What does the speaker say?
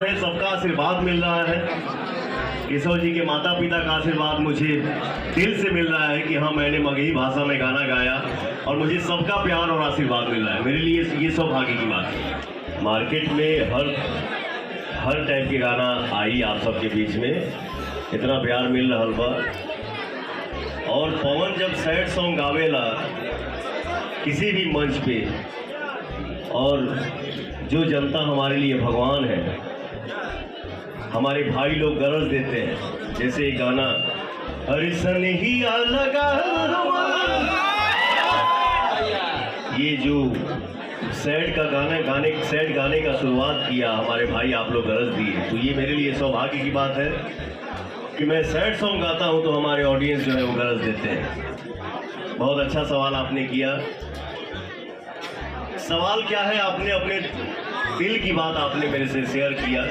सबका आशीर्वाद मिल रहा है। केशव जी के माता पिता का आशीर्वाद मुझे दिल से मिल रहा है कि हाँ, मैंने मगही भाषा में गाना गाया और मुझे सबका प्यार और आशीर्वाद मिल रहा है। मेरे लिए ये सौभाग्य की बात है। मार्केट में हर टाइप के गाना आई आप सबके बीच में, इतना प्यार मिल रहा बा। और पवन जब सैड सॉन्ग गावेला किसी भी मंच पे, और जो जनता हमारे लिए भगवान है, हमारे भाई लोग गरज देते हैं। जैसे एक गाना हरि सनहिया लगा, ये जो सैड गाने का शुरुआत किया हमारे भाई आप लोग गरज दिए, तो ये मेरे लिए सौभाग्य की बात है कि मैं सैड सॉन्ग गाता हूं तो हमारे ऑडियंस जो है वो गरज देते हैं। बहुत अच्छा सवाल आपने किया। सवाल क्या है, आपने अपने दिल की बात आपने मेरे से शेयर किया।